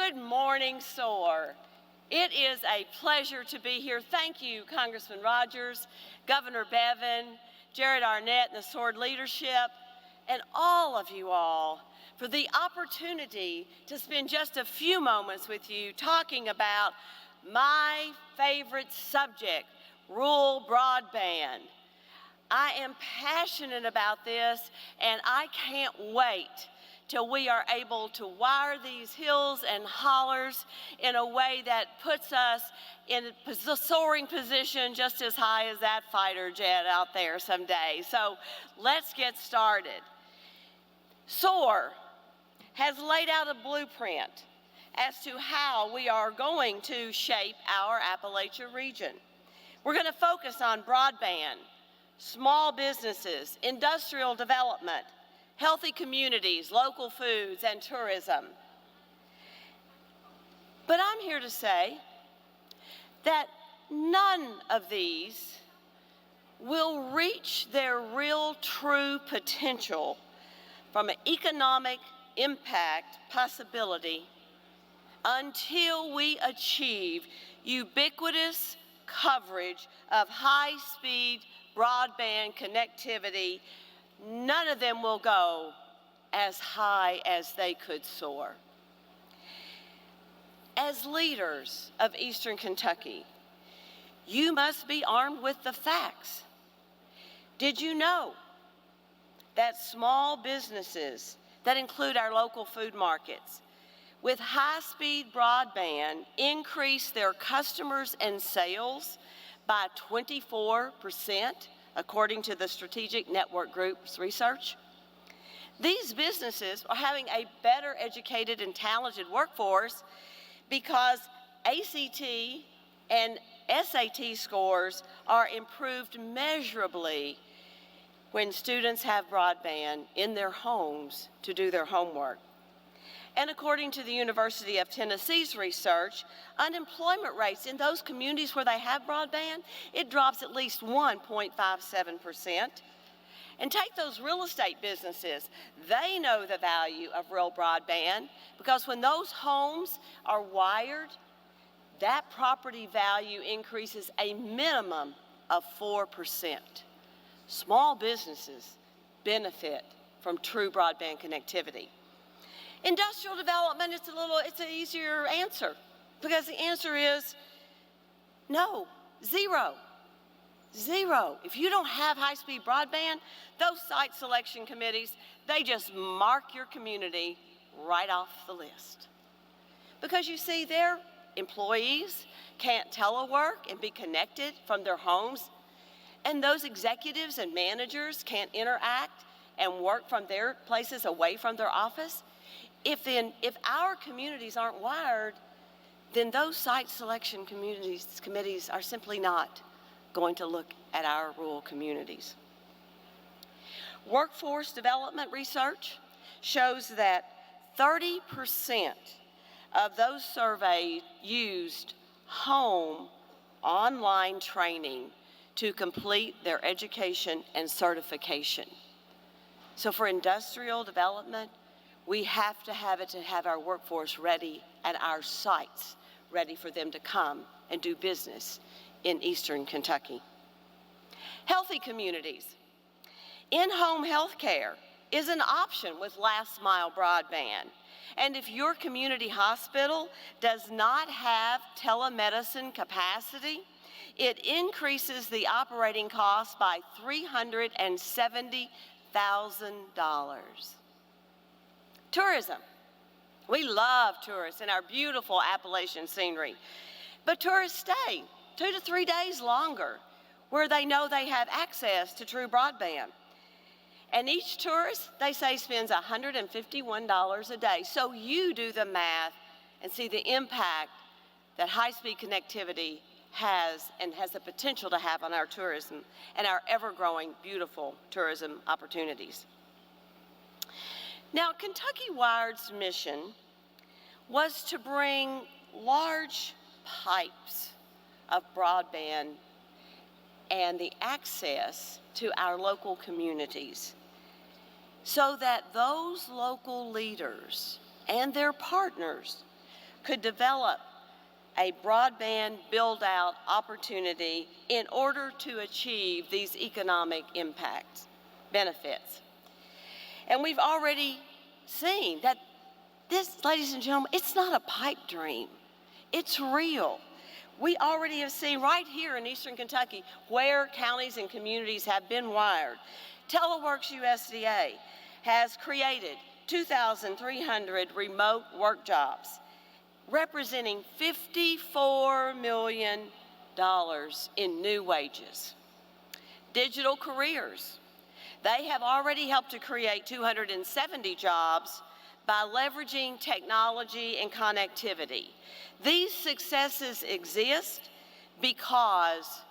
Good morning, SOAR. It is a pleasure to be here. Thank you, Congressman Rogers, Governor Bevin, Jared Arnett, and the SOAR leadership, and all of you all for the opportunity to spend just a few moments with you talking about my favorite subject, rural broadband. I am passionate about this, and I can't wait till we are able to wire these hills and hollers in a way that puts us in a soaring position just as high as that fighter jet out there someday. So let's get started. SOAR has laid out a blueprint as to how we are going to shape our Appalachia region. We're going to focus on broadband, small businesses, industrial development, healthy communities, local foods, and tourism. But I'm here to say that none of these will reach their real true potential from an economic impact possibility until we achieve ubiquitous coverage of high-speed broadband connectivity. None of them will go as high as they could soar. As leaders of Eastern Kentucky, you must be armed with the facts. Did you know that small businesses that include our local food markets with high-speed broadband increase their customers and sales by 24%? According to the Strategic Network Group's research? These businesses are having a better educated and talented workforce because ACT and SAT scores are improved measurably when students have broadband in their homes to do their homework. And according to the University of Tennessee's research, unemployment rates in those communities where they have broadband, it drops at least 1.57%. And take those real estate businesses. They know the value of rural broadband because when those homes are wired, that property value increases a minimum of 4%. Small businesses benefit from true broadband connectivity. Industrial development, it's an easier answer because the answer is no, zero. Zero. If you don't have high-speed broadband, those site selection committees, they just mark your community right off the list. Because you see, their employees can't telework and be connected from their homes, and those executives and managers can't interact and work from their places away from their office. If our communities aren't wired, then those site selection committees are simply not going to look at our rural communities. Workforce development research shows that 30% of those surveyed used home online training to complete their education and certification. So for industrial development, we have to have our workforce ready at our sites, ready for them to come and do business in Eastern Kentucky. Healthy communities. In-home health care is an option with last-mile broadband. And if your community hospital does not have telemedicine capacity, it increases the operating cost by $370,000. Tourism. We love tourists and our beautiful Appalachian scenery. But tourists stay 2 to 3 days longer where they know they have access to true broadband. And each tourist, they say, spends $151 a day. So you do the math and see the impact that high-speed connectivity has and has the potential to have on our tourism and our ever-growing, beautiful tourism opportunities. Now, Kentucky Wired's mission was to bring large pipes of broadband and the access to our local communities so that those local leaders and their partners could develop a broadband build-out opportunity in order to achieve these economic benefits. And we've already seen that this, ladies and gentlemen, it's not a pipe dream. It's real. We already have seen right here in Eastern Kentucky where counties and communities have been wired. TeleWorks USDA has created 2,300 remote work jobs, representing $54 million in new wages. Digital careers. They have already helped to create 270 jobs by leveraging technology and connectivity. These successes exist because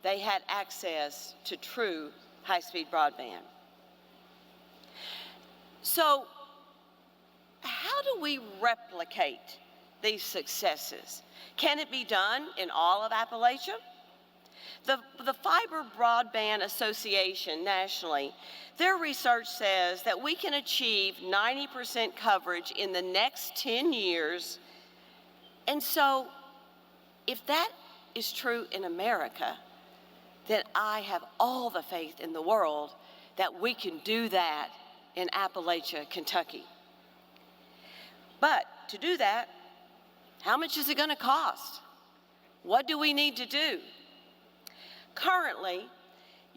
they had access to true high-speed broadband. So, how do we replicate these successes? Can it be done in all of Appalachia? The Fiber Broadband Association nationally, their research says that we can achieve 90% coverage in the next 10 years. And so, if that is true in America, then I have all the faith in the world that we can do that in Appalachia, Kentucky. But to do that, how much is it going to cost? What do we need to do? Currently,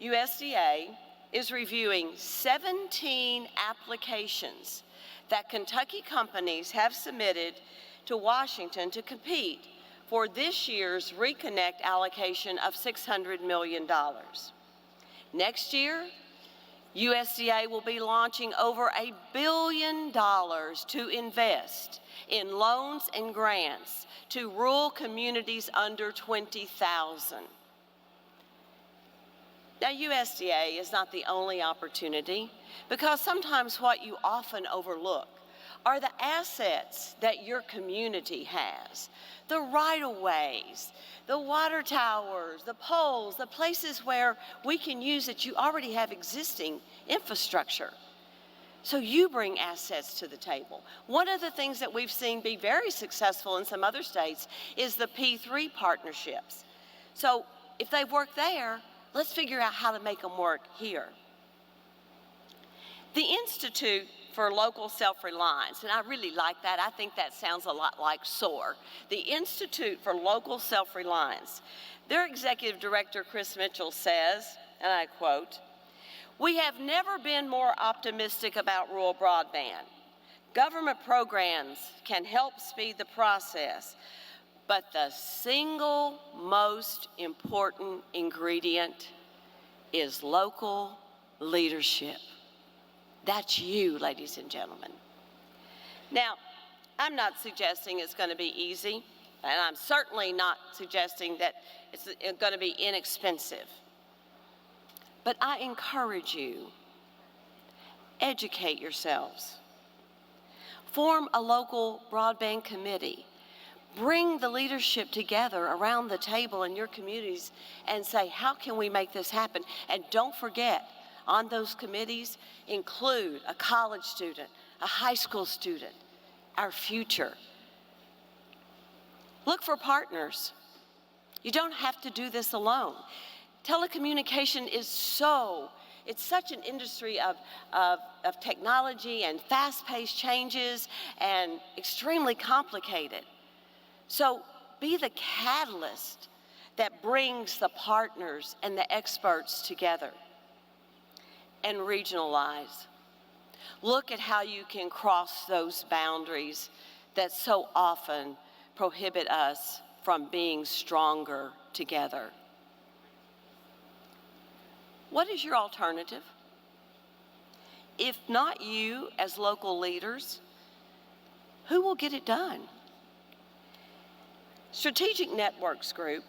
USDA is reviewing 17 applications that Kentucky companies have submitted to Washington to compete for this year's Reconnect allocation of $600 million. Next year, USDA will be launching over $1 billion to invest in loans and grants to rural communities under 20,000. Now, USDA is not the only opportunity, because sometimes what you often overlook are the assets that your community has, the right-of-ways, the water towers, the poles, the places where we can use that you already have existing infrastructure. So you bring assets to the table. One of the things that we've seen be very successful in some other states is the P3 partnerships. So if they work there, let's figure out how to make them work here. The Institute for Local Self-Reliance, and I really like that. I think that sounds a lot like SOAR. The Institute for Local Self-Reliance. Their executive director, Chris Mitchell, says, and I quote, "We have never been more optimistic about rural broadband. Government programs can help speed the process, but the single most important ingredient is local leadership." That's you, ladies and gentlemen. Now, I'm not suggesting it's going to be easy, and I'm certainly not suggesting that it's going to be inexpensive. But I encourage you, educate yourselves. Form a local broadband committee. Bring the leadership together around the table in your communities and say, how can we make this happen? And don't forget, on those committees, include a college student, a high school student, our future. Look for partners. You don't have to do this alone. Telecommunication is it's such an industry of technology and fast-paced changes and extremely complicated. So be the catalyst that brings the partners and the experts together. And regionalize. Look at how you can cross those boundaries that so often prohibit us from being stronger together. What is your alternative? If not you as local leaders, who will get it done? Strategic Networks Group,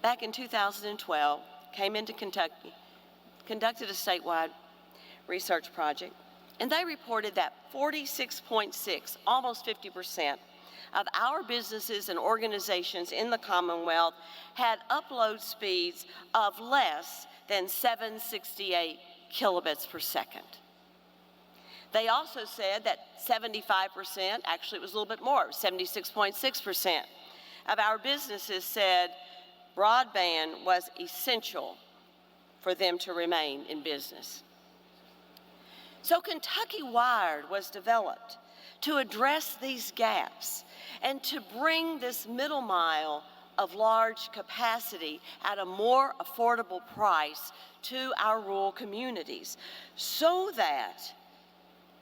back in 2012, came into Kentucky, conducted a statewide research project, and they reported that 46.6, almost 50%, of our businesses and organizations in the Commonwealth had upload speeds of less than 768 kilobits per second. They also said that 75%, actually it was a little bit more, 76.6% of our businesses said broadband was essential for them to remain in business. So Kentucky Wired was developed to address these gaps and to bring this middle mile of large capacity at a more affordable price to our rural communities so that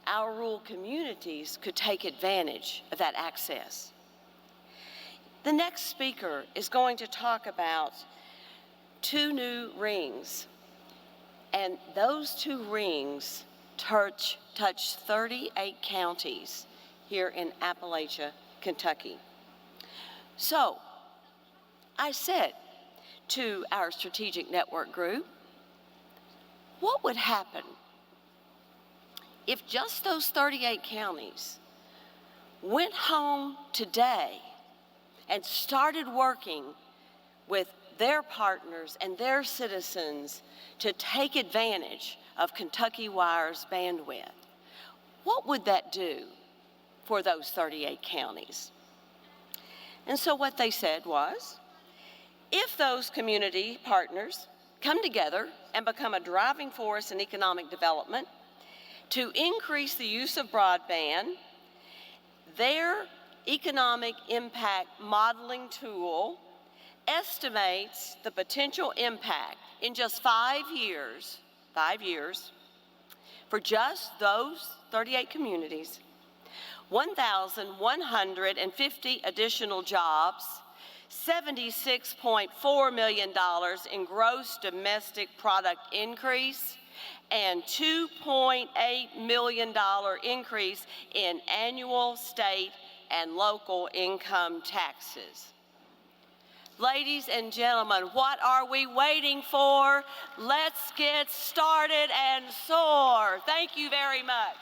our rural communities could take advantage of that access. The next speaker is going to talk about 2 new rings, and those 2 rings touch 38 counties here in Appalachia, Kentucky. So I said to our strategic network group, what would happen if just those 38 counties went home today and started working with their partners and their citizens to take advantage of Kentucky Wire's bandwidth? What would that do for those 38 counties? And so what they said was, if those community partners come together and become a driving force in economic development to increase the use of broadband, their economic impact modeling tool estimates the potential impact in just 5 years, for just those 38 communities, 1,150 additional jobs, $76.4 million in gross domestic product increase, and $2.8 million increase in annual state and local income taxes. Ladies and gentlemen, what are we waiting for? Let's get started and soar. Thank you very much.